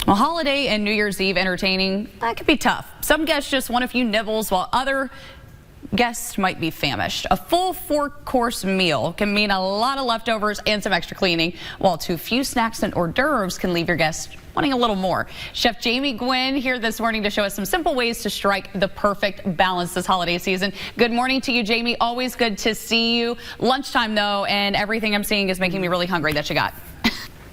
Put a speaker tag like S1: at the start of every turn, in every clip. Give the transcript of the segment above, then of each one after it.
S1: Well, holiday and New Year's Eve entertaining, that can be tough. Some guests just want a few nibbles, while other guests might be famished. A full 4-course meal can mean a lot of leftovers and some extra cleaning, while too few snacks and hors d'oeuvres can leave your guests wanting a little more. Chef Jamie Gwen here this morning to show us some simple ways to strike the perfect balance this holiday season. Good morning to you, Jamie. Always good to see you. Lunchtime, though, and everything I'm seeing is making me really hungry. That you got.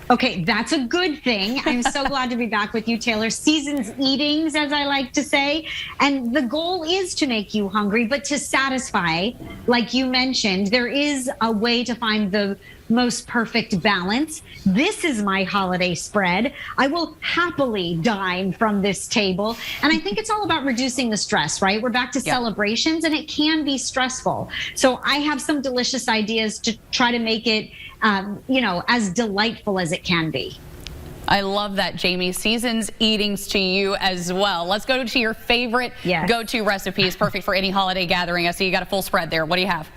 S2: Okay, that's a good thing. I'm so glad to be back with you, Taylor. Season's eatings, as I like to say. And the goal is to make you hungry, but to satisfy, like you mentioned, there is a way to find the most perfect balance. This is my holiday spread. I will happily dine from this table. And I think it's all about reducing the stress, right? We're back to celebrations and it can be stressful. So I have some delicious ideas to try to make it, as delightful as it can be.
S1: I love that, Jamie. Season's eatings to you as well. Let's go to your favorite go-to recipes, perfect for any holiday gathering. I see you got a full spread there. What do you have?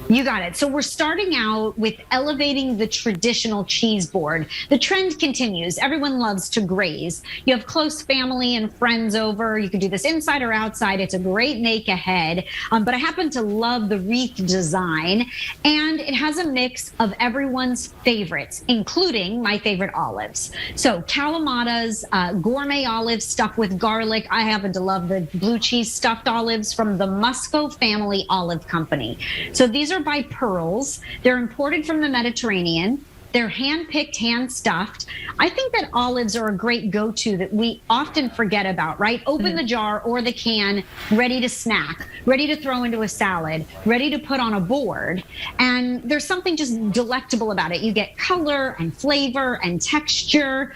S2: You got it. So we're starting out with elevating the traditional cheese board. The trend continues. Everyone loves to graze. You have close family and friends over. You can do this inside or outside. It's a great make ahead. But I happen to love the wreath design, and it has a mix of everyone's favorites, including my favorite olives. So Kalamata's gourmet olives stuffed with garlic. I happen to love the blue cheese stuffed olives from the Musco Family Olive Company. So these are by Pearls. They're imported from the Mediterranean. They're hand-picked, hand-stuffed. I think that olives are a great go-to that we often forget about, right? Open the jar or the can, ready to snack, ready to throw into a salad, ready to put on a board. And there's something just delectable about it. You get color and flavor and texture,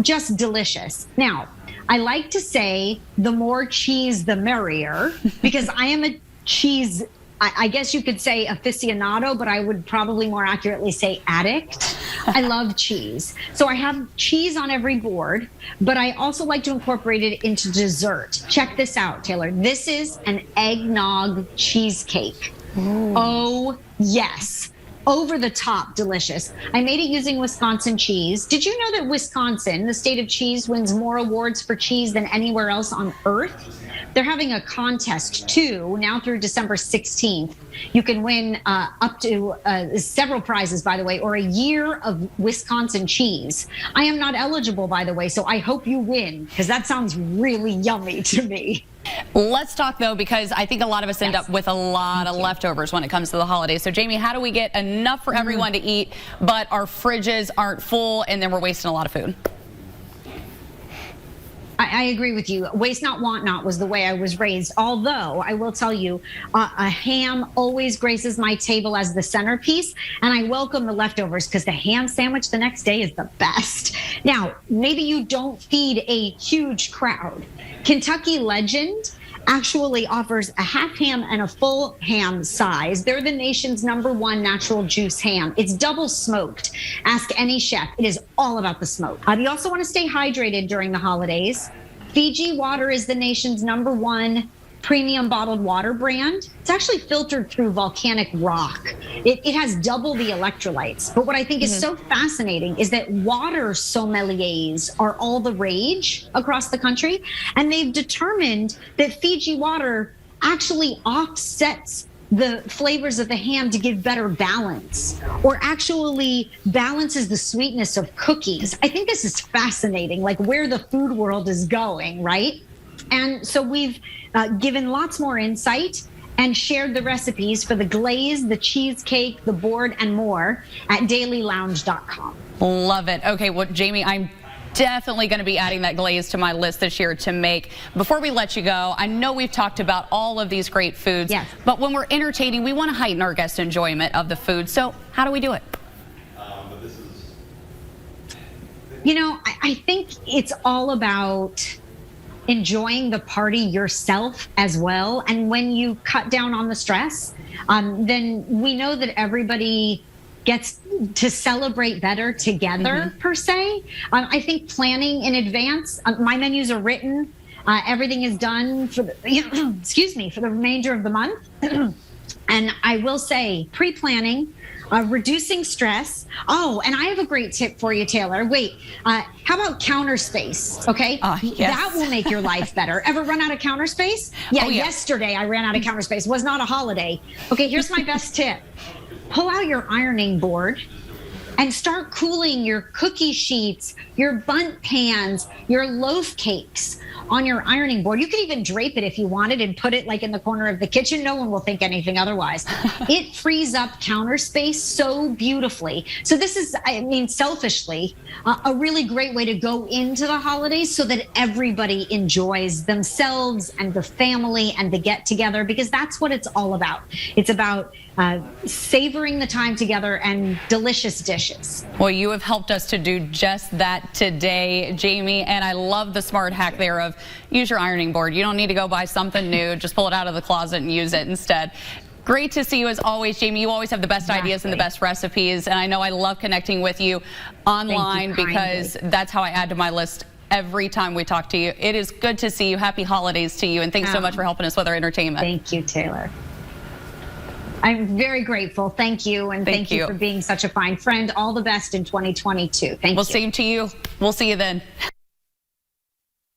S2: just delicious. Now, I like to say the more cheese, the merrier, because I am a cheese I guess you could say aficionado, but I would probably more accurately say addict. I love cheese. So I have cheese on every board, but I also like to incorporate it into dessert. Check this out, Taylor. This is an eggnog cheesecake. Ooh. Oh, yes. Over the top delicious. I made it using Wisconsin cheese. Did you know that Wisconsin, the state of cheese, wins more awards for cheese than anywhere else on earth? They're having a contest too, now through December 16th. You can win up to several prizes, by the way, or a year of Wisconsin cheese. I am not eligible, by the way, so I hope you win, because that sounds really yummy to me.
S1: Let's talk, though, because I think a lot of us end up with a lot of leftovers when it comes to the holidays. So, Jamie, how do we get enough for everyone to eat, but our fridges aren't full and then we're wasting a lot of food?
S2: I agree with you. Waste not, want not was the way I was raised. Although I will tell you, a ham always graces my table as the centerpiece, and I welcome the leftovers because the ham sandwich the next day is the best. Now, maybe you don't feed a huge crowd. Kentucky Legend actually offers a half ham and a full ham size. They're the nation's #1 natural juice ham. It's double smoked. Ask any chef. It is all about the smoke. You also want to stay hydrated during the holidays. Fiji Water is the nation's #1 premium bottled water brand. It's actually filtered through volcanic rock. It has double the electrolytes. But what I think is so fascinating is that water sommeliers are all the rage across the country. And they've determined that Fiji water actually offsets the flavors of the ham to give better balance, or actually balances the sweetness of cookies. I think this is fascinating, like where the food world is going, right? And so we've given lots more insight and shared the recipes for the glaze, the cheesecake, the board, and more at dailylounge.com.
S1: Love it. Okay, well, Jamie, I'm definitely going to be adding that glaze to my list this year to make. Before we let you go, I know we've talked about all of these great foods, but when we're entertaining, we want to heighten our guest enjoyment of the food. So how do we do it?
S2: I think it's all about enjoying the party yourself as well. And when you cut down on the stress, then we know that everybody gets to celebrate better together, per se. I think planning in advance, my menus are written, everything is done for the, for the remainder of the month. And I will say, pre-planning, reducing stress. Oh, and I have a great tip for you, Taylor. Wait, how about counter space? Okay,
S1: yes.
S2: That will make your life better. Ever run out of counter space? Yeah,
S1: oh, yeah.
S2: Yesterday I ran out of counter space. It was not a holiday. Okay, here's my best tip. Pull out your ironing board and start cooling your cookie sheets, your bundt pans, your loaf cakes on your ironing board. You could even drape it if you wanted and put it like in the corner of the kitchen. No one will think anything otherwise. It frees up counter space so beautifully. So this is, I mean, selfishly, a really great way to go into the holidays so that everybody enjoys themselves and the family and the get together, because that's what it's all about. It's about savoring the time together and delicious dishes.
S1: Well, you have helped us to do just that today, Jamie, and I love the smart hack there of use your ironing board. You don't need to go buy something new. Just pull it out of the closet and use it instead. Great to see you as always, Jamie. You always have the best ideas and the best recipes, and I know I love connecting with you online because that's how I add to my list every time we talk to you. It is good to see you. Happy holidays to you, and thanks so much for helping us with our entertainment.
S2: Thank you, Taylor. I'm very grateful. Thank you. And thank you for being such a fine friend. All the best in 2022. Thank you.
S1: Well, same to you. We'll see you then.